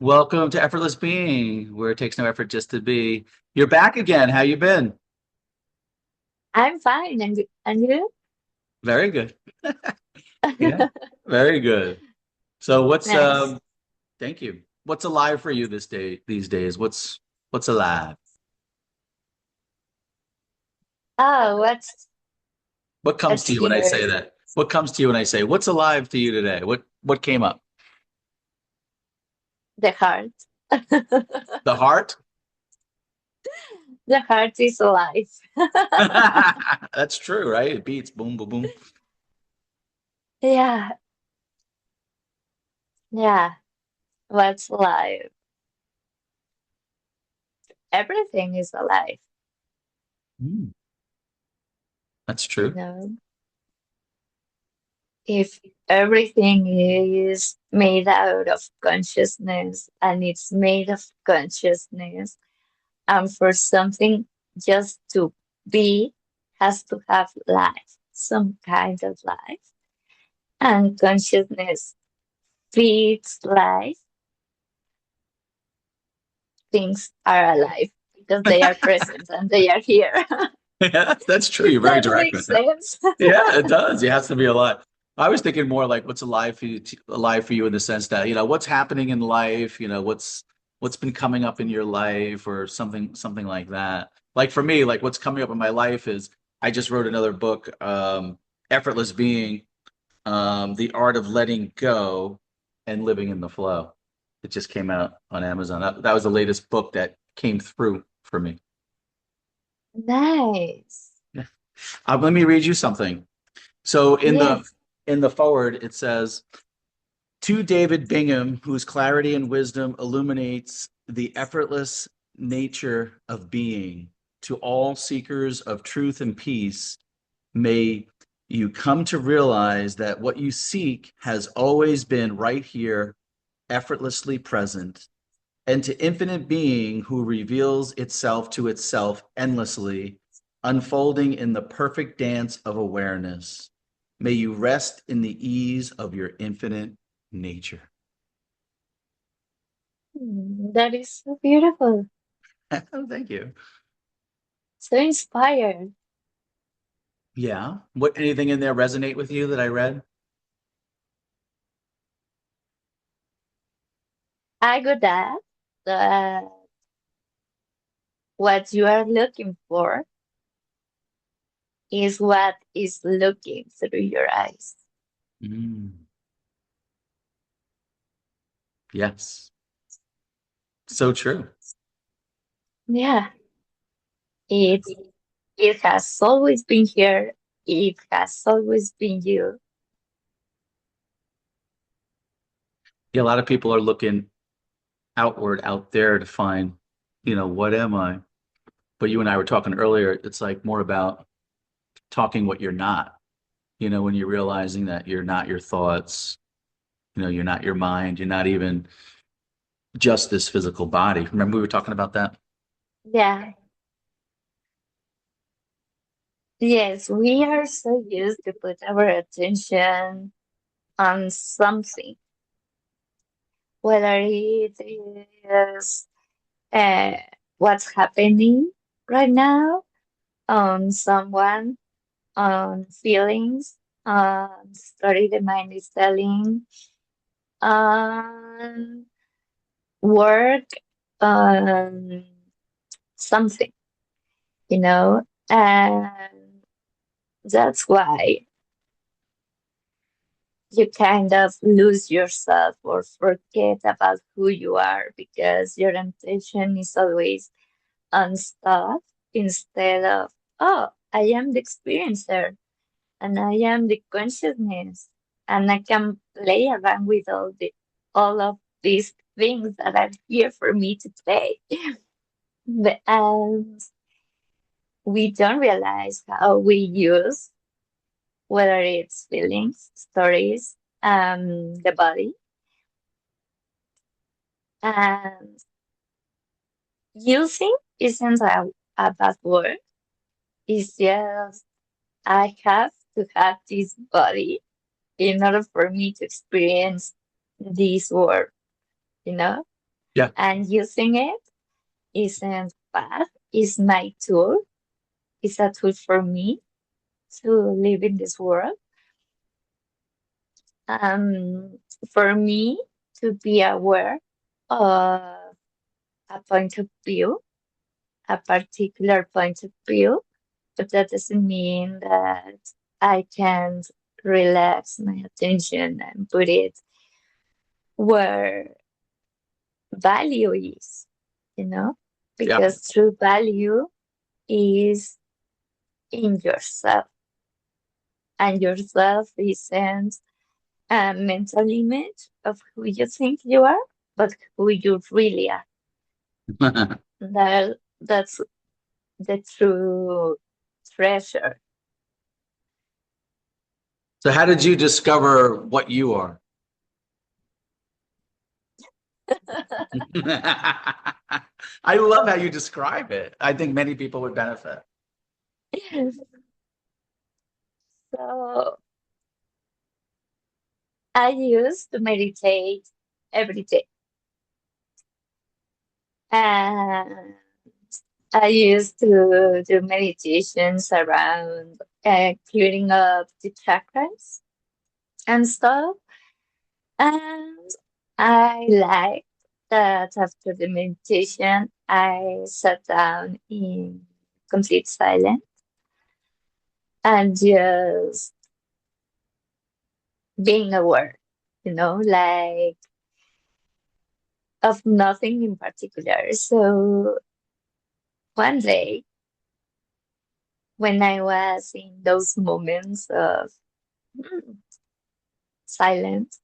Welcome to Effortless Being, where it takes no effort just to be. You're back again. How you been? I'm fine, and you? Very good. Yeah, very good. So what's Nice. thank you. What's alive for you these days? What's alive? Oh, What comes what's to you when I here? say that? What comes to you when I say what's alive to you today? What came up? The heart. The heart? The heart is alive. That's true, right? It beats boom boom boom. Yeah, yeah. What's alive? Everything is alive, Mm, that's you true. know. If everything is made out of consciousness and it's made of consciousness, and for something just to be has to have life, some kind of life. And consciousness feeds life, things are alive because they are present and they are here. Yeah, that's true. If You're very that direct makes with that. sense. Yeah, it does. It has to be alive. I was thinking more like what's alive for you in the sense that, what's happening in life, what's been coming up in your life or something like that. Like for me, like what's coming up in my life is I just wrote another book, Effortless Being, The Art of Letting Go and Living in the Flow. It just came out on Amazon. That was the latest book that came through for me. Nice. Yeah. Let me read you something. So Yes. in the forward, it says, to David Bingham, whose clarity and wisdom illuminates the effortless nature of being, to all seekers of truth and peace, may you come to realize that what you seek has always been right here, effortlessly present, and to infinite being who reveals itself to itself endlessly, unfolding in the perfect dance of awareness. May you rest in the ease of your infinite nature. That is so beautiful. Thank you. So inspired. Yeah. What anything in there resonate with you that I read? I got that what you are looking for is what is looking through your eyes. Mm, yes. So true. Yeah. It it has always been here. It has always been you. Yeah, a lot of people are looking outward out there to find, what am I? But you and I were talking earlier, it's like more about talking what you're not. When you're realizing that you're not your thoughts, you're not your mind, you're not even just this physical body. Remember we were talking about that? Yeah. Yes, we are so used to put our attention on something, whether it is uh, what's happening right now, on someone, on feelings, on story the mind is telling, on work, on something, you know, and that's why you kind of lose yourself or forget about who you are because your intention is always on stuff instead of, oh, I am the experiencer and I am the consciousness and I can play around with all of these things that are here for me to play. And we don't realize how we use whether it's feelings, stories, the body. And using isn't a bad word. It's just I have to have this body in order for me to experience this world, you know? Yeah. And using it isn't bad, it's my tool. It's a tool for me to live in this world. Um, for me to be aware of a point of view, a particular point of view, but that doesn't mean that I can relax my attention and put it where value is, you know, Yeah. because true value is in yourself, and yourself isn't a mental image of who you think you are, but who you really are. That's the true treasure. So how did you discover what you are? I love how you describe it. I think many people would benefit. So I used to meditate every day. And I used to do meditations around clearing up the chakras and stuff. And I liked that after the meditation, I sat down in complete silence and just being aware, like of nothing in particular. So one day, when I was in those moments of mm, silence,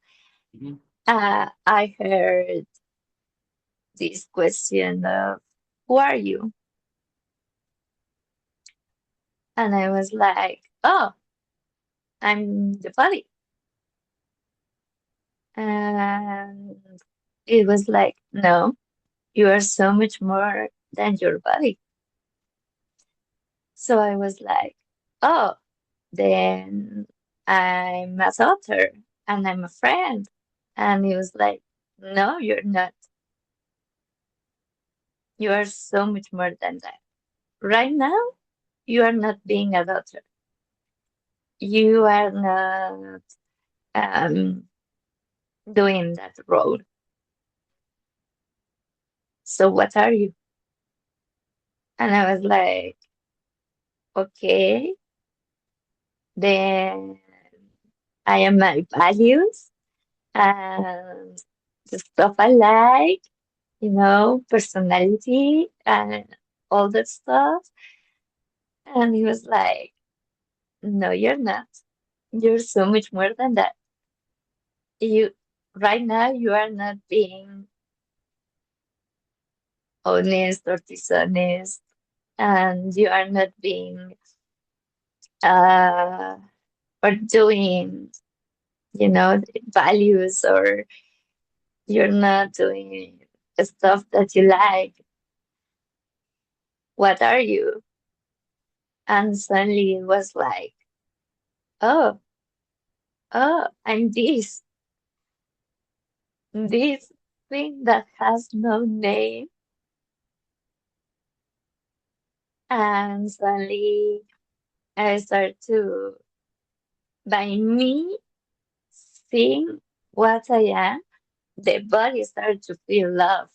Mhm. I heard this question of, who are you? And I was like, oh, I'm the body. And it was like, no, you are so much more than your body. So I was like, oh, then I'm a daughter and I'm a friend. And he was like, no, you're not. You are so much more than that. Right now, you are not being a daughter. You are not um, doing that role. So what are you? And I was like, okay, then I am my values and the stuff I like, personality and all that stuff. And he was like, no, you're not. You're so much more than that. You right now you are not being honest or dishonest, and you are not being uh or doing, values, or you're not doing stuff that you like. What are you? And suddenly it was like, oh, oh, I'm this thing that has no name. And suddenly I start to, by me seeing what I am, the body started to feel love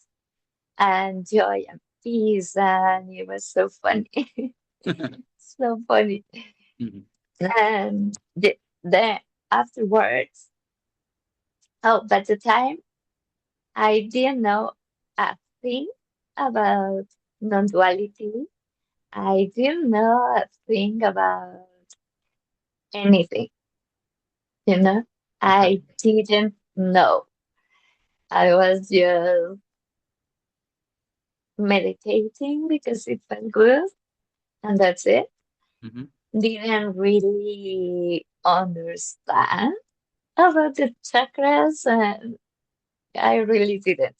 and joy and peace. And it was so funny. So funny. Mhm. And the afterwards, oh, but the time I didn't know a thing about non-duality. I didn't know a thing about anything, you know. Okay. I didn't know. I was just meditating because it felt good, and that's it. Mhm. Didn't really understand about the chakras, and I really didn't.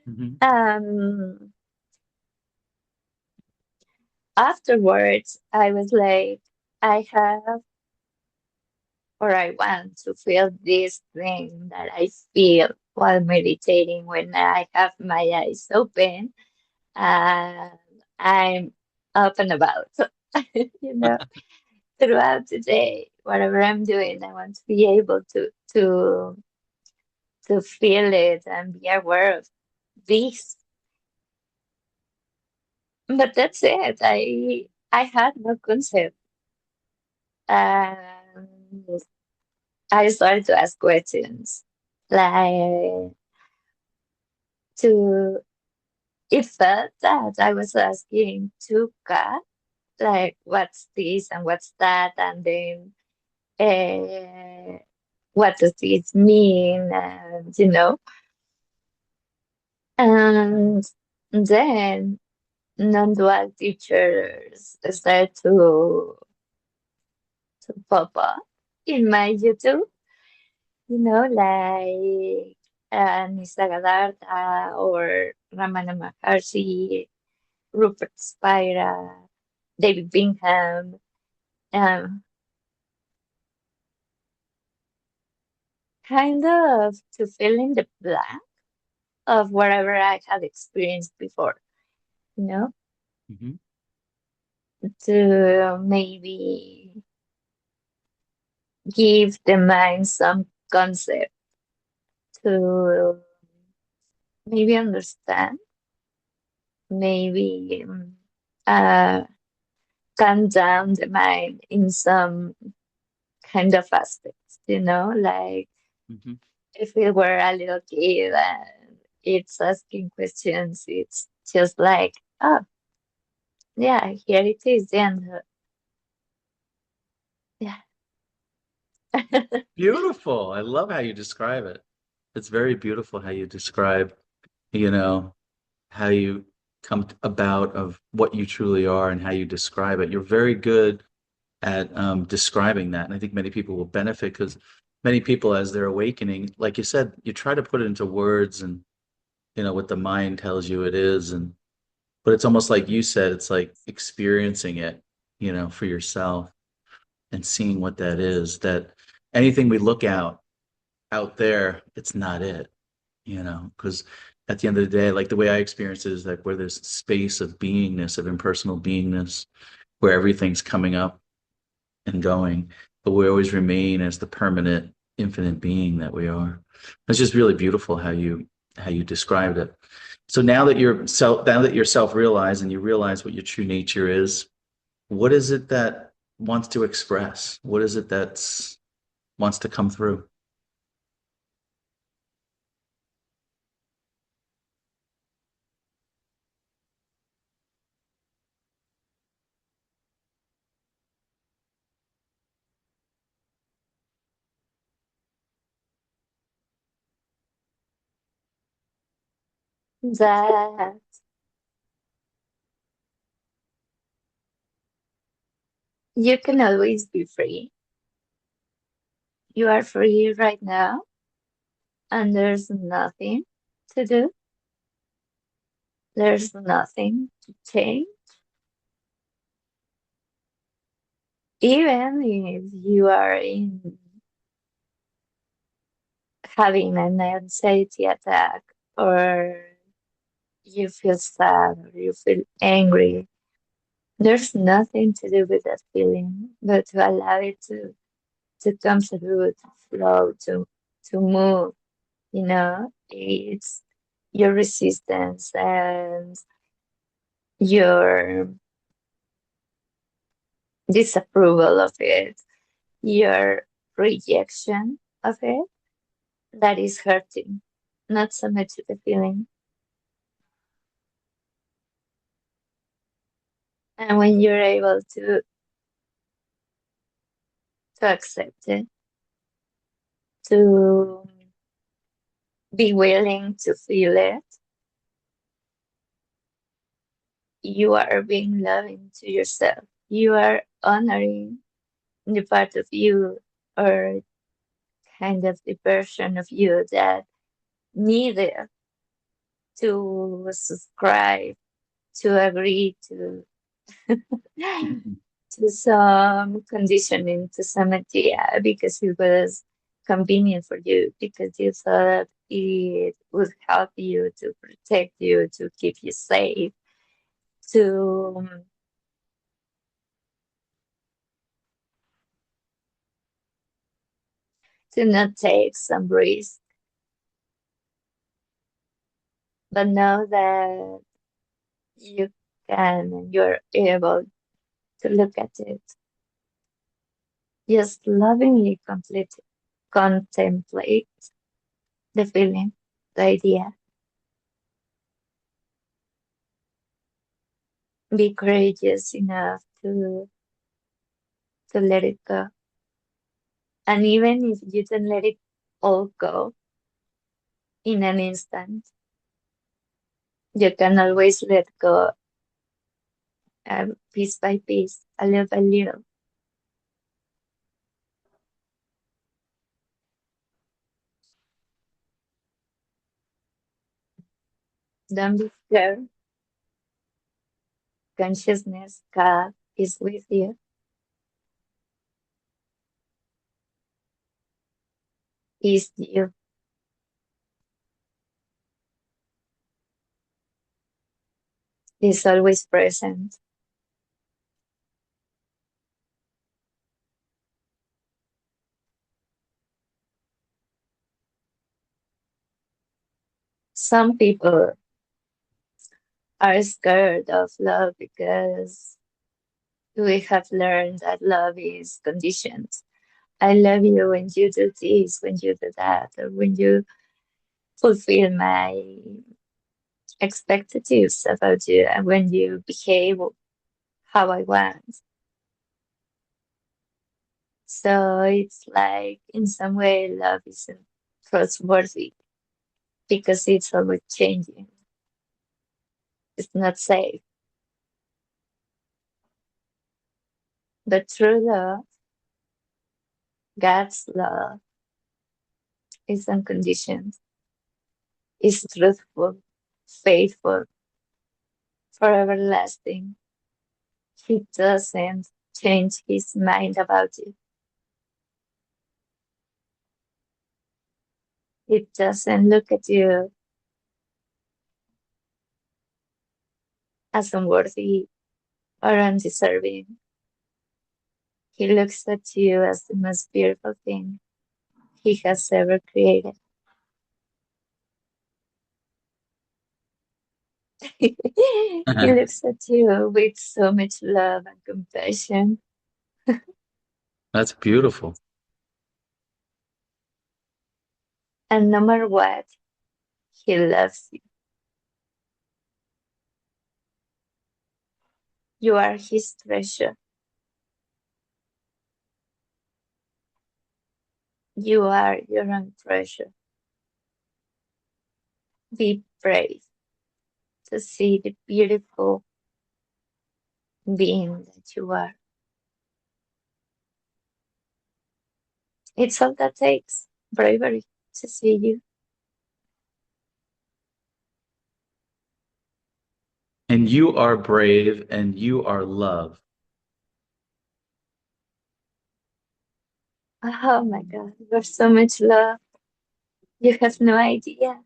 Mhm. Um, Afterwards, I was like, I have, or I want to feel this thing that I feel. while meditating when I have my eyes open and I'm up and about. you know, Throughout the day, whatever I'm doing, I want to be able to feel it and be aware of this. But that's it. I had no concept. And I started to ask questions. Like to it felt that I was asking to God, like what's this and what's that, and then uh, what does this mean, and and then non-dual teachers started to pop up in my YouTube, like Nisargadatta or Ramana Maharshi, Rupert Spira, David Bingham, um, kind of to fill in the blank of whatever I had experienced before, you know, Mhm. to maybe give the mind some concept to maybe understand, maybe uh, calm down the mind in some kind of aspects, like Mhm. if it were a little kid and it's asking questions, it's just like, oh, yeah, here it is. And yeah. Beautiful. I love how you describe it. It's very beautiful how you describe, you know, how you come about of what you truly are and how you describe it. You're very good at describing that. And I think many people will benefit because many people, as they're awakening, like you said, you try to put it into words and, what the mind tells you it is. But it's almost like you said, it's like experiencing it, for yourself and seeing what that is, that anything we look out there, it's not it, because at the end of the day, like the way I experience it is like where there's space of beingness, of impersonal beingness, where everything's coming up and going, but we always remain as the permanent, infinite being that we are. It's just really beautiful how you described it. So now that you're self-realized and you realize what your true nature is, what is it that wants to express? What is it that's wants to come through? That you can always be free. You are free right now, and there's nothing to do. There's nothing to change. Even if you are in having an anxiety attack, or you feel sad, or you feel angry, there's nothing to do with that feeling, but to allow it to come through, to flow, to move. It's your resistance and your disapproval of it, your rejection of it, that is hurting, not so much the feeling. And when you're able to accept it, to be willing to feel it, you are being loving to yourself. You are honoring the part of you, or kind of the version of you that needed to subscribe, to agree to some conditioning, to some idea, because it was convenient for you, because you thought it would help you to protect you, to keep you safe, to not take some risk. But know that you can and you're able to look at it, just lovingly contemplate the feeling, the idea. Be courageous enough to let it go. And even if you don't let it all go in an instant, you can always let go piece by piece, a little by little. Don't be scared. Consciousness, God is with you, is you, is always present. Some people are scared of love because we have learned that love is conditioned. I love you when you do this, when you do that, or when you fulfill my expectations about you, and when you behave how I want. So it's like, in some way, love isn't trustworthy because it's always changing. It's not safe. But true love, God's love, is unconditioned, is truthful, faithful, forever lasting. He doesn't change his mind about you. He doesn't look at you as unworthy or undeserving. He looks at you as the most beautiful thing he has ever created. He looks at you with so much love and compassion. That's beautiful. And no matter what, he loves you. You are his treasure. You are your own treasure. Be brave to see the beautiful being that you are. It's all that takes bravery to see you. And you are brave and you are love. Oh my God, there's so much love. You have no idea.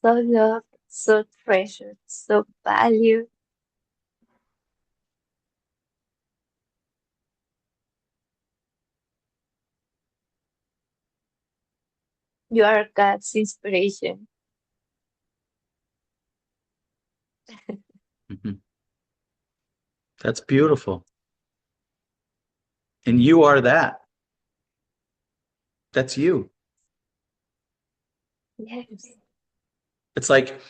So loved, so treasured, so valued. You are God's inspiration. Mhm. That's beautiful. And you are that. That's you. Yes. It's like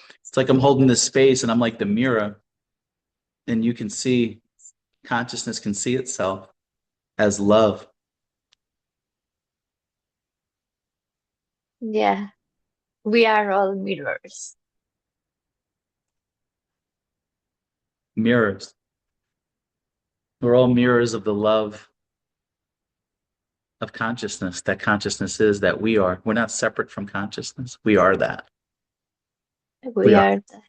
I'm holding this space and I'm like the mirror and you can see consciousness can see itself as love. Yeah. We are all mirrors. Mirrors. We're all mirrors of the love of consciousness that consciousness is that we are. We're not separate from consciousness. We are that. We We are. are that.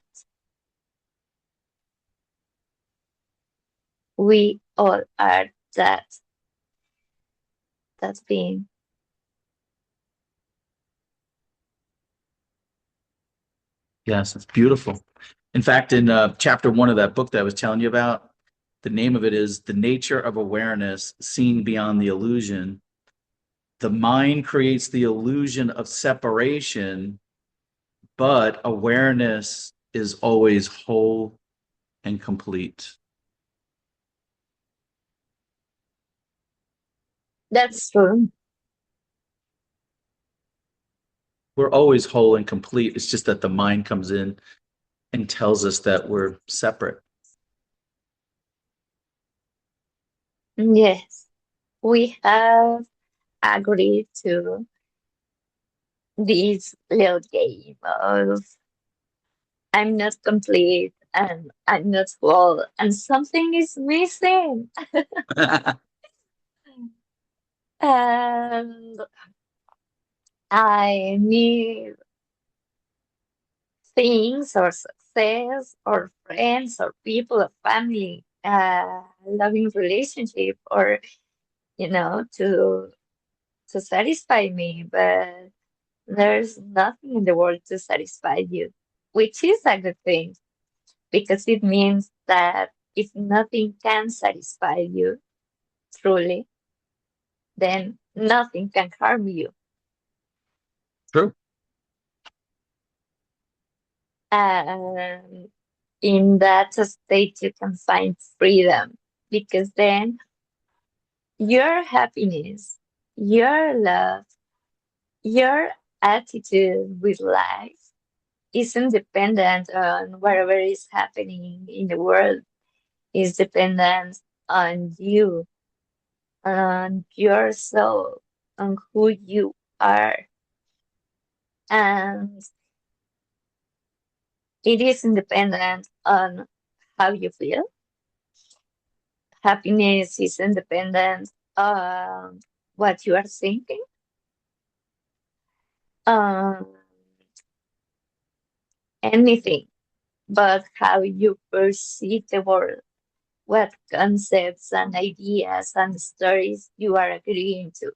We all are that. That's being. Yes, it's beautiful. In fact, in chapter one of that book that I was telling you about, the name of it is The Nature of Awareness Seen Beyond the Illusion. The mind creates the illusion of separation, but awareness is always whole and complete. That's true. We're always whole and complete. It's just that the mind comes in and tells us that we're separate. Yes, we have agreed to this little game of I'm not complete and I'm not whole and something is missing. And I need things or success or friends or people or family, loving relationship or to satisfy me, but there's nothing in the world to satisfy you, which is a good thing because it means that if nothing can satisfy you truly, then nothing can harm you. True. And in that state, you can find freedom because then your happiness, your love, your attitude with life isn't dependent on whatever is happening in the world. It's dependent on you, on your soul, on who you are. And it is independent on how you feel. Happiness is independent on what you are thinking, on anything but how you perceive the world, what concepts and ideas and stories you are agreeing to.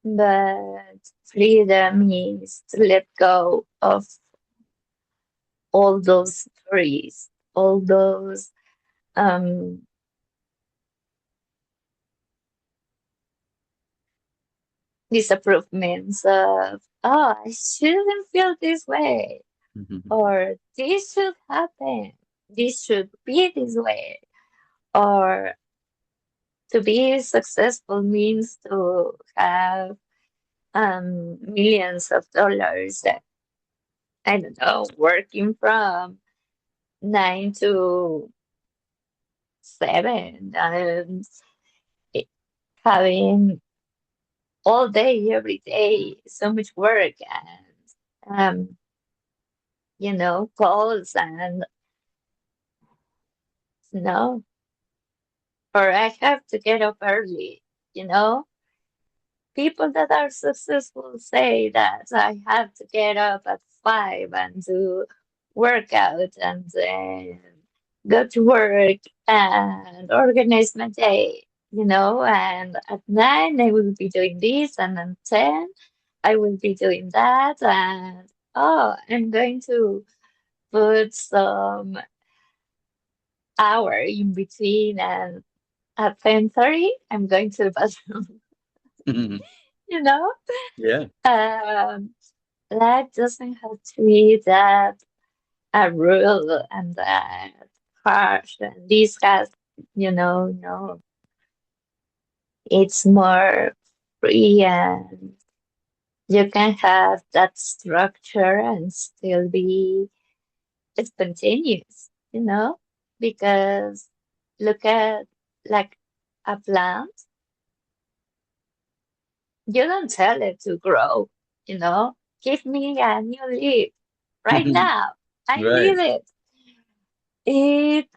But freedom is to let go of all those stories, all those um, disapprovements of, oh, I shouldn't feel this way, Mhm. or this should happen, this should be this way, or to be successful means to have millions of dollars that, I don't know, working from 9 to 7 and it- having all day, every day, so much work and, calls and no, or I have to get up early, you know. People that are successful say that I have to get up at 5 and do workout and then go to work and organize my day, and at 9 I will be doing this and at 10 I will be doing that and oh, I'm going to put some hour in between and at 10:30 I'm going to the bathroom, Mhm. you know? Yeah. Um, Life doesn't have to be that a rule and that harsh and this has, no. It's more free and you can have that structure and still be spontaneous, because look at like a plant, you don't tell it to grow, you know, give me a new leaf right now. I Right. need it. It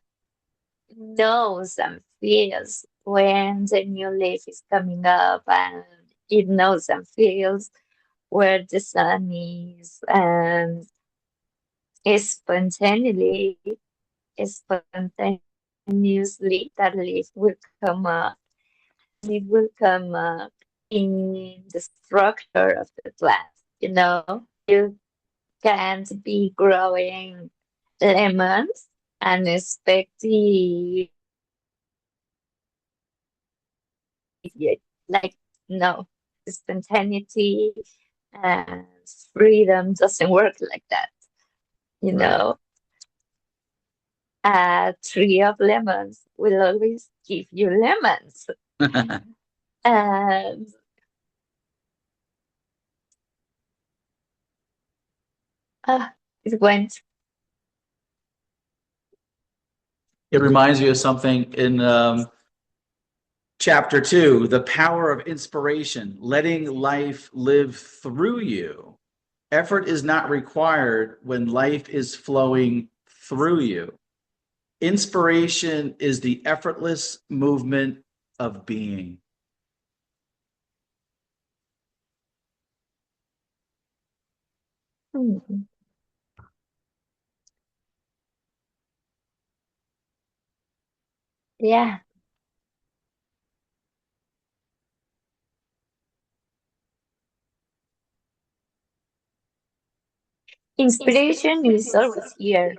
knows and feels when the new leaf is coming up, and it knows and feels where the sun is, and spontaneously, spontaneously, that leaf will come up. It will come up in the structure of the plant. You know, you can't be growing lemons and expect the like no spontaneity and freedom doesn't work like that. You Right. know, a tree of lemons will always give you lemons, and uh, it went. It reminds me of something in chapter 2, the power of inspiration, letting life live through you. Effort is not required when life is flowing through you. Inspiration is the effortless movement of being. Hmm, yeah, inspiration is always here.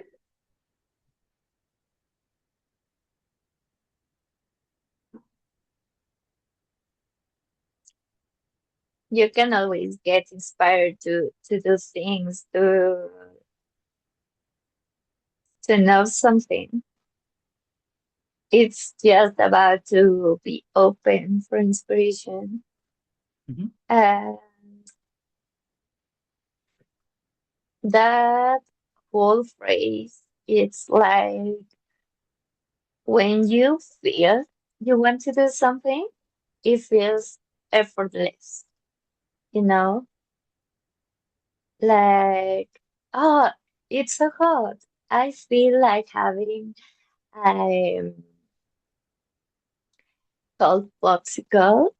You can always get inspired to do things, to know something. It's just about to be open for inspiration. Mhm. And that whole phrase, it's like when you feel you want to do something, it feels effortless, you know? Like, oh, it's so hot. I feel like having a cold popsicle,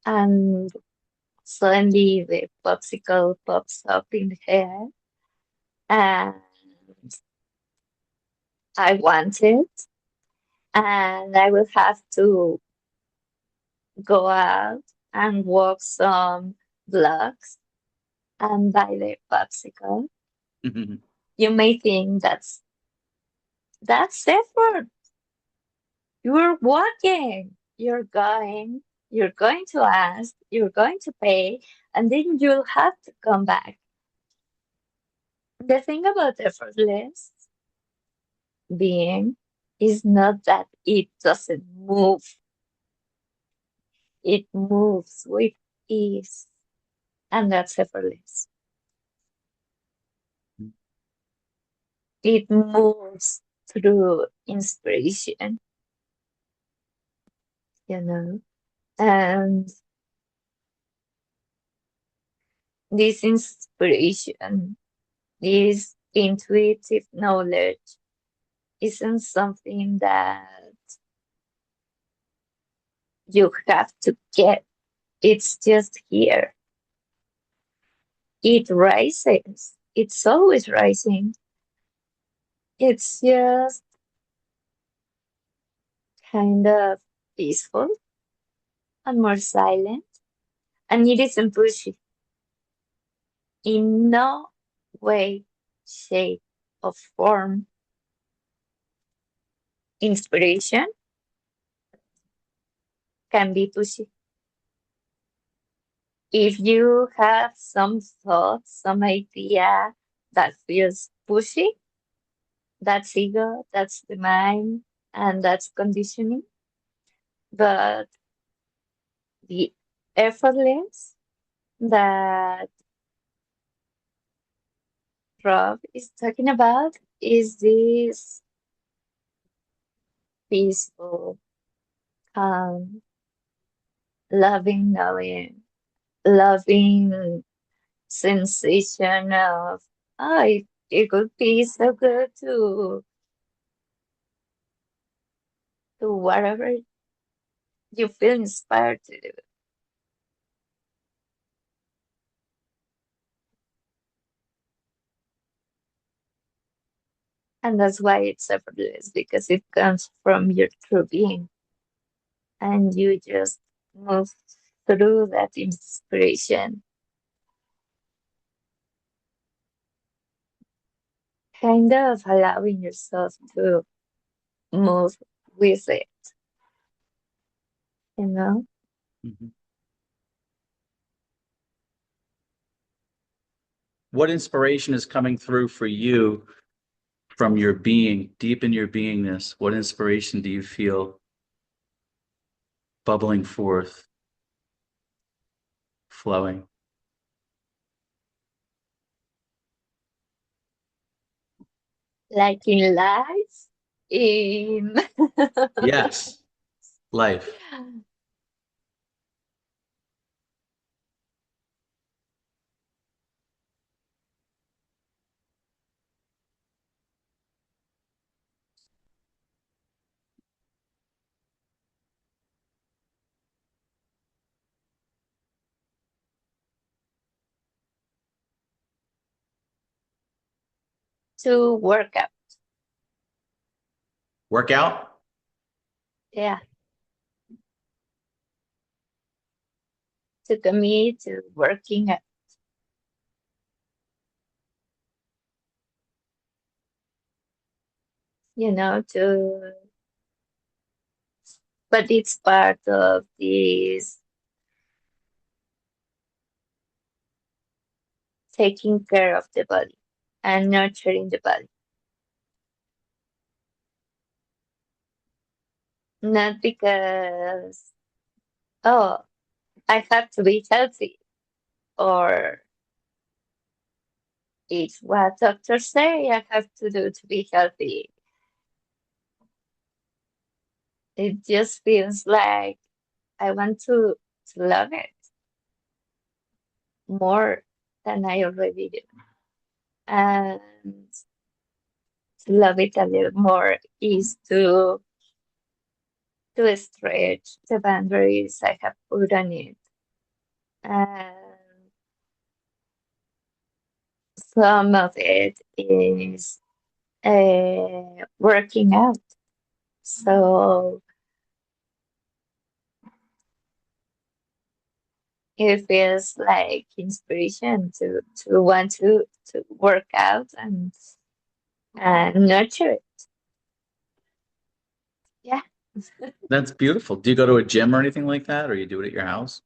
and suddenly the popsicle pops up in the air, and I want it, and I will have to go out and walk some blocks and buy the popsicle. You may think that's effort. You're walking. You're going to ask, you're going to pay, and then you'll have to come back. The thing about effortless being is not that it doesn't move. It moves with ease, and that's effortless. It moves through inspiration, you know. And this inspiration, this intuitive knowledge isn't something that you have to get. It's just here. It rises. It's always rising. It's just kind of peaceful and more silent. And it isn't pushy in no way, shape, or form. Inspiration can be pushy. If you have some thought, some idea that feels pushy, that's ego, that's the mind, and that's conditioning. But the effortless that Rob is talking about is this peaceful, calm, loving knowing, loving sensation of, oh, it could be so good to whatever you feel inspired to do. And that's why it's effortless, because it comes from your true being. and you just move through that inspiration, kind of allowing yourself to move with it, you know? Mhm. What inspiration is coming through for you from your being, deep in your beingness? What inspiration do you feel bubbling forth, flowing? Like in life, in Yes, life. to work out. Workout? Yeah, to commit to working out, to, but it's part of this taking care of the body and nurturing the body. Not because, oh, I have to be healthy or it's what doctors say I have to do to be healthy. It just feels like I want to love it more than I already do. And to love it a little more is to stretch the boundaries I have put on it. And some of it is working out. So it feels like inspiration to want to work out and nurture it. Yeah. That's beautiful. Do you go to a gym or anything like that, or you do it at your house?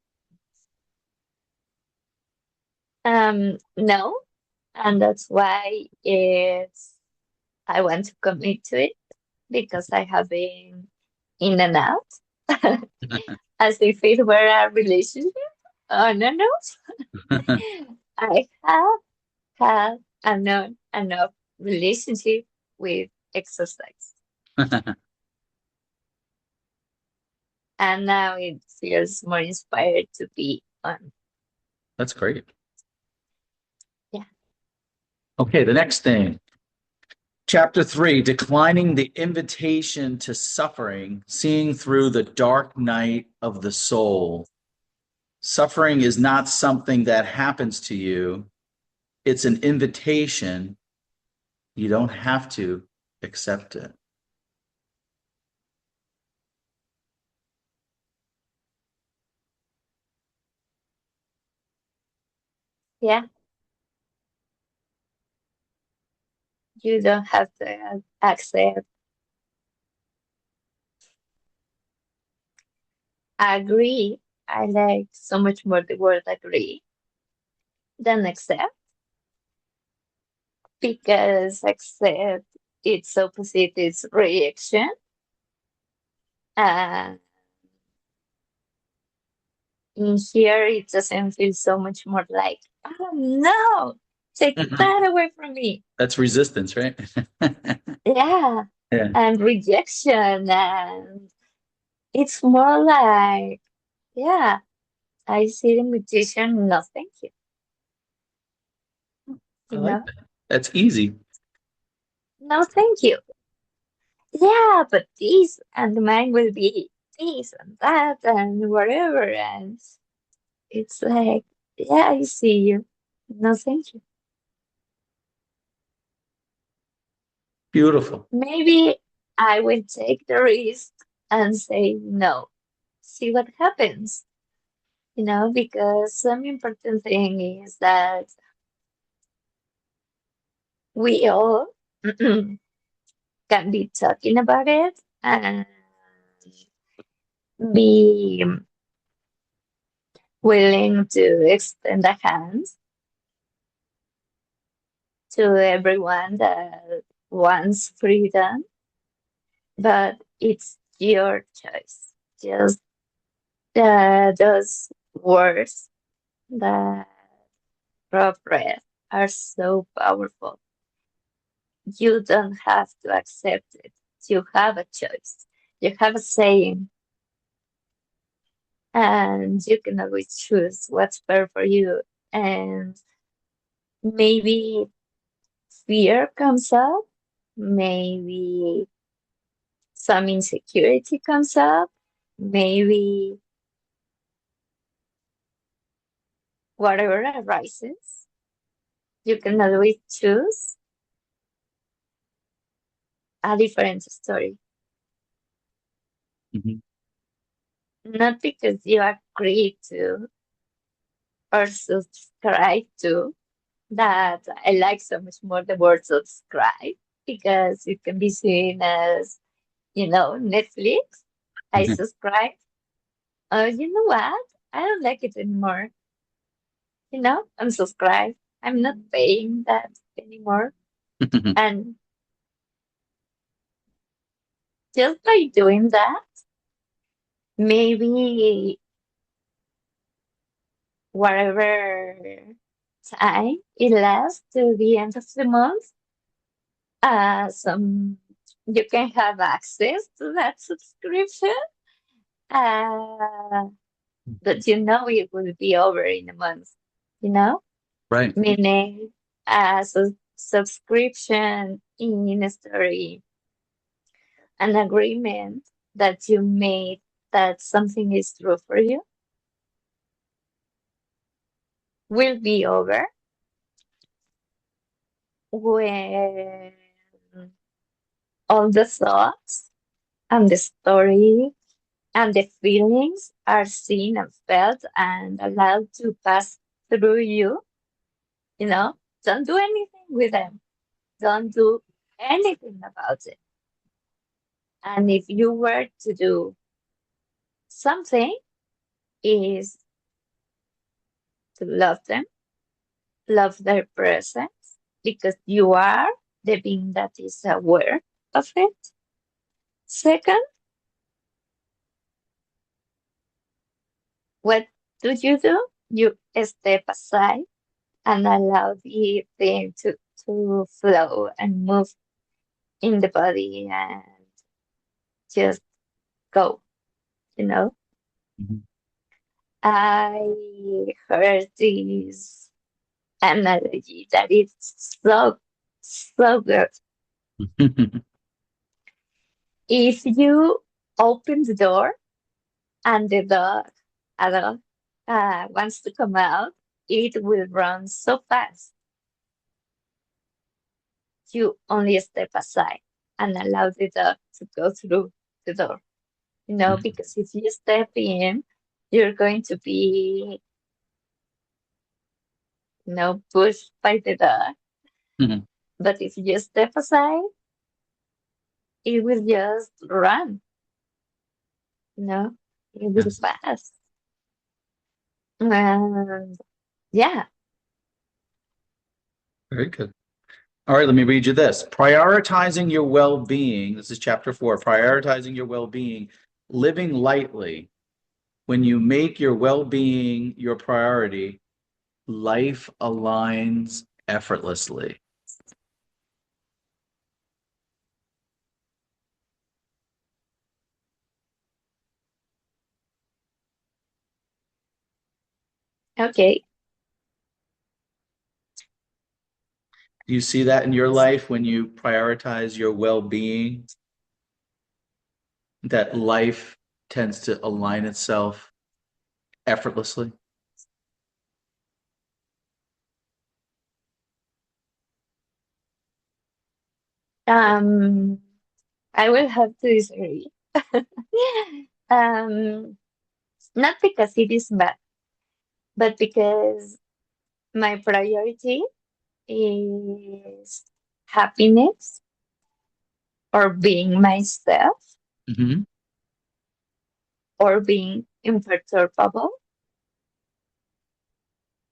No, and that's why it's I want to commit to it because I have been in and out as if it were a relationship. Oh no, no. I have had a not enough relationship with exercise. And now it feels more inspired to be on. That's great. Yeah. Okay, the next thing. Chapter 3, declining the invitation to suffering, seeing through the dark night of the soul. Suffering is not something that happens to you, it's an invitation. You don't have to accept it. Yeah. You don't have to accept, agree. I like so much more the word agree than accept because accept its opposite is reaction. And in here, it doesn't feel so much more like, oh no, take that away from me. That's resistance, right? Yeah. Yeah, And rejection. And it's more like, yeah, I see the invitation, no, thank you. I You like know, that. That's easy. no, thank you. Yeah, but this and mine will be this and that and whatever. And it's like, yeah, I see you. No, thank you. Beautiful. Maybe I will take the risk and say no. see what happens, because some important thing is that we all can be talking about it and be willing to extend a hand to everyone that wants freedom, but it's your choice. Just those words that Rob read are so powerful. You don't have to accept it. You have a choice. You have a saying, and you can always choose what's better for you. And maybe fear comes up, maybe some insecurity comes up, maybe whatever arises, you can always choose a different story. Mhm. Not because you agree to or subscribe to, that I like so much more the word subscribe because it can be seen as, Netflix. I subscribe. You know what? I don't like it anymore. Unsubscribe. I'm not paying that anymore. And just by doing that, maybe whatever time it lasts to the end of the month, some you can have access to that subscription. Uh, but it will be over in a month, you know? Right. Meaning a subscription in a story, an agreement that you made that something is true for you will be over when all the thoughts and the story and the feelings are seen and felt and allowed to pass through you, you know? Don't do anything with them. Don't do anything about it. And if you were to do something, is to love them, love their presence, because you are the being that is aware of it. Second, what do? You step aside and allow the thing to flow and move in the body and just go, you know. Mhm. I heard this analogy that it's so good. If you open the door and a dog wants to come out, it will run so fast. You only step aside and allow the dog to go through the door. Because if you step in, you're going to be, pushed by the dog. Mhm. But if you step aside, it will just run, you know, it will Yes. pass. And yeah, Very good. All right, let me read you this. Prioritizing your well-being. This is chapter 4. Prioritizing your well-being, living lightly. When you make your well-being your priority, life aligns effortlessly. okay. Do you see that in your life when you prioritize your well-being, that life tends to align itself effortlessly? Um, I will have to disagree. um, Not because it is bad, but because my priority is happiness or being myself Hmm. or being imperturbable.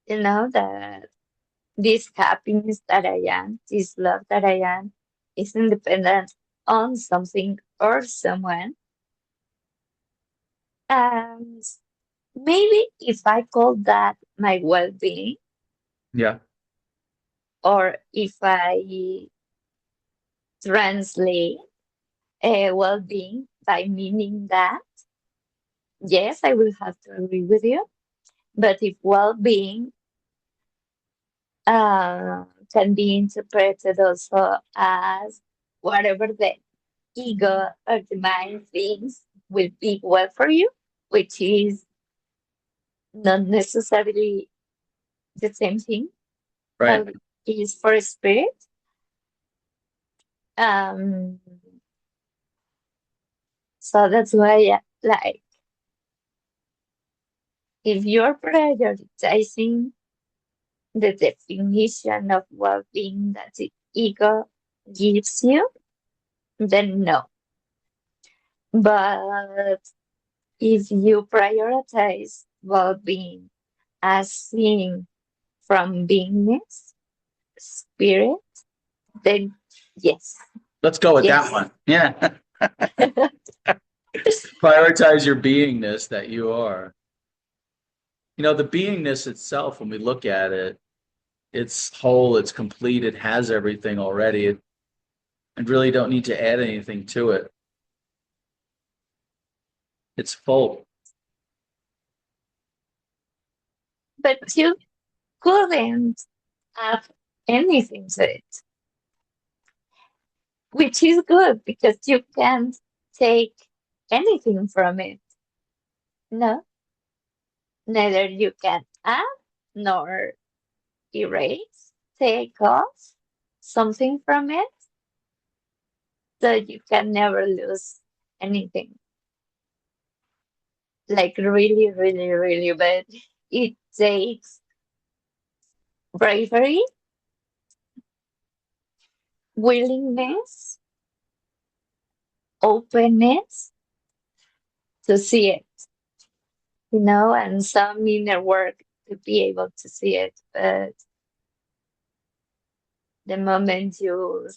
You know, that this happiness that I am, this love that I am, is independent on something or someone. And maybe if I call that my well being, Yeah. or if I translate well being by meaning that, yes, I will have to agree with you. But if well being uh, can be interpreted also as whatever the ego or the mind thinks will be well for you, which is not necessarily the same thing Right. that is for spirit. Um, so that's why, like, if you're prioritizing the definition of well-being that the ego gives you, then no. But if you prioritize well-being as seen from beingness, spirit, then yes, Let's go with that yes. one. Yeah. Prioritize your beingness that you are. You know, the beingness itself, when we look at it, it's whole, it's complete, it has everything already. And really don't need to add anything to it. It's full. But you couldn't add anything to it, which is good because you can't take anything from it. No, neither you can add nor erase, take off something from it, so you can never lose anything. Like really, really, really, but it takes bravery, willingness, openness to see it, and some inner work to be able to see it. But the moment you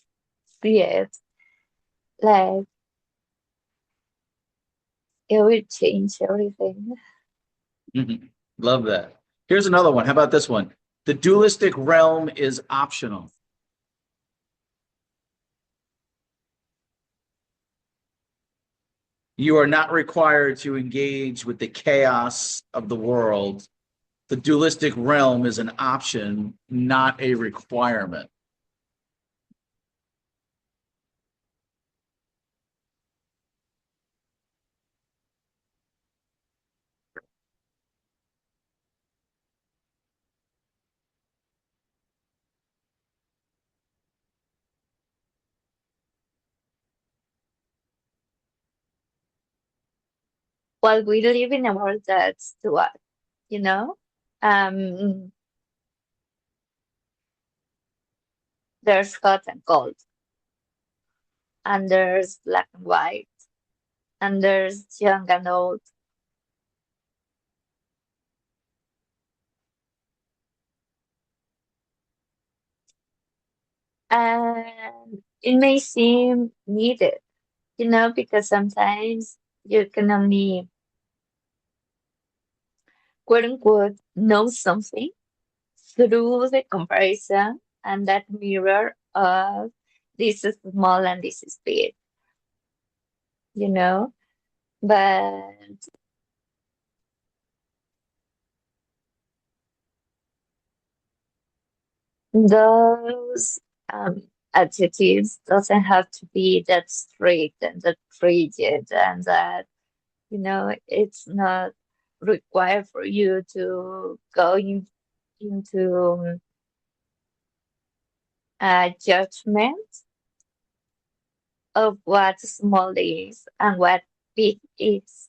see it, like it will change everything. Mhm. Love that. Here's another one. How about this one? The dualistic realm is optional. You are not required to engage with the chaos of the world. The dualistic realm is an option, not a requirement. While we live in a world that's to us, you know, um, there's hot and cold, and there's black and white, and there's young and old. And it may seem needed, because sometimes you can only, quote unquote, know something through the comparison and that mirror of this is small and this is big, you know? But those adjectives doesn't have to be that strict and that rigid and that, it's not required for you to go into a judgment of what small is and what big is.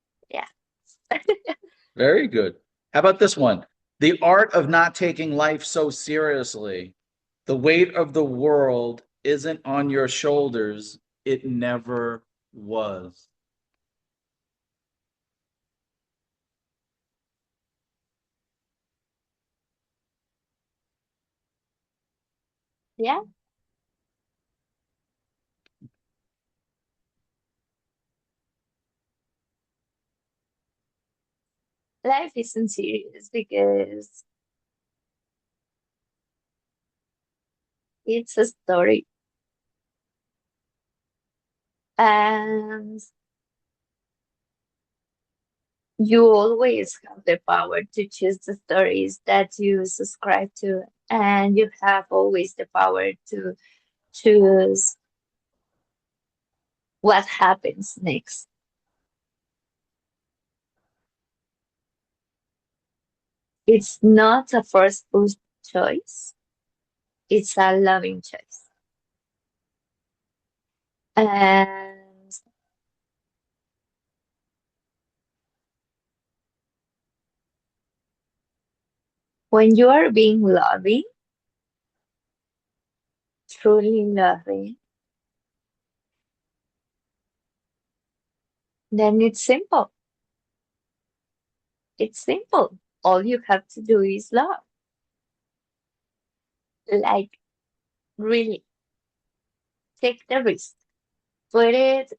Yeah. Very good. How about this one? The art of not taking life so seriously. The weight of the world isn't on your shoulders. It never was. Yeah. Life isn't serious because it's a story. And you always have the power to choose the stories that you subscribe to. And you have always the power to choose what happens next. It's not a forceful choice, it's a loving choice. And when you are being loving, truly loving, then it's simple. It's simple. All you have to do is love. Like, really, take the risk, put it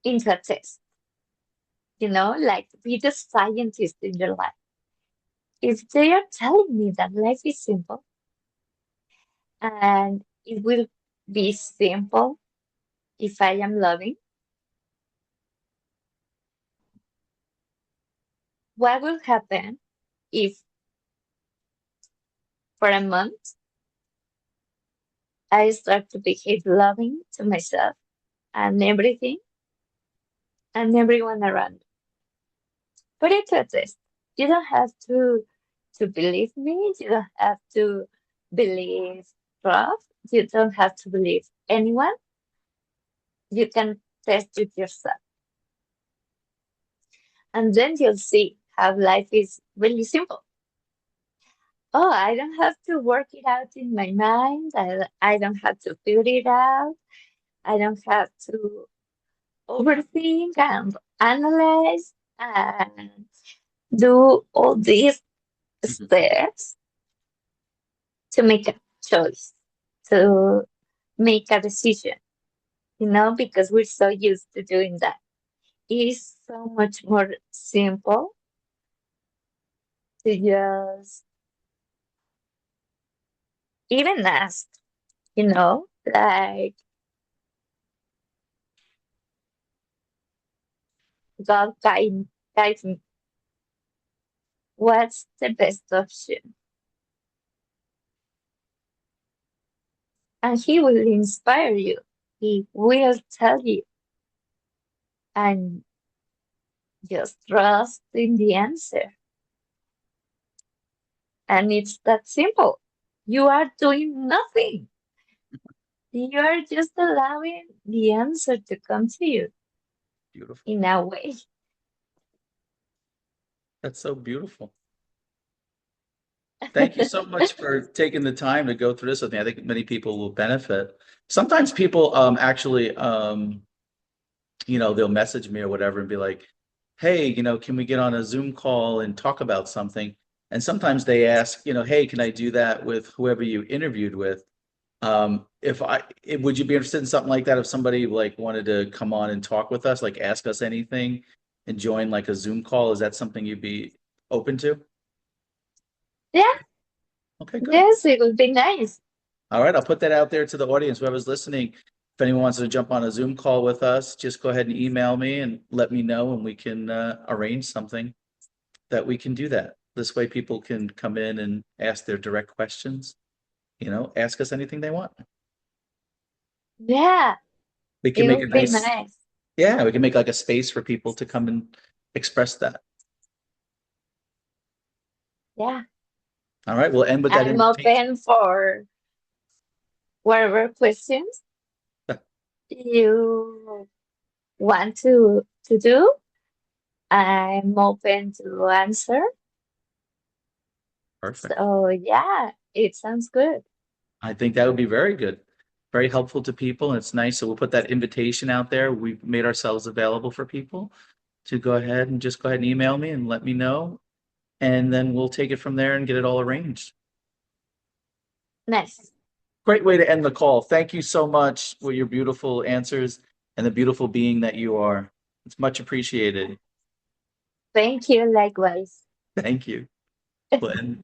into a test, like be the scientist in your life. If they are telling me that life is simple and it will be simple if I am loving, what will happen if for a month I start to behave loving to myself and everything and everyone around? Put it to a test. You don't have to believe me. You don't have to believe Rob. You don't have to believe anyone. You can test it yourself. And then you'll see how life is really simple. Oh, I don't have to work it out in my mind. I don't have to figure it out. I don't have to overthink and analyze and do all these Mhm. steps to make a choice, to make a decision, because we're so used to doing that. It is so much more simple to just even ask, like, God guide me. What's the best option? And He will inspire you. He will tell you, and just trust in the answer. And it's that simple. You are doing nothing. You are just allowing the answer to come to you Beautiful. in a way. That's so beautiful. Thank you so much for taking the time to go through this with me. I think many people will benefit. Sometimes people actually they'll message me or whatever and be like, hey, can we get on a Zoom call and talk about something? And sometimes they ask, hey, can I do that with whoever you interviewed with? Would you be interested in something like that if somebody like wanted to come on and talk with us, like ask us anything and join like a Zoom call? Is that something you'd be open to? Yeah, Okay, good. yes, it would be nice. All right, I'll put that out there to the audience, whoever's listening. If anyone wants to jump on a Zoom call with us, just go ahead and email me and let me know, and we can arrange something that we can do that. This way, people can come in and ask their direct questions. Ask us anything they want. Yeah, We can it make a would be nice, nice. yeah, we can make like a space for people to come and express that. Yeah, All right, we'll end with that I'm invitation. open for whatever questions you want to do, I'm open to answer. Perfect. So yeah, it sounds good. I think that would be very good. Very helpful to people. And it's nice. So we'll put that invitation out there. We've made ourselves available for people to go ahead and just go ahead and email me and let me know. And then we'll take it from there and get it all arranged. Nice. Great way to end the call. Thank you so much for your beautiful answers and the beautiful being that you are. It's much appreciated. Thank you, likewise. Thank you. Glenn.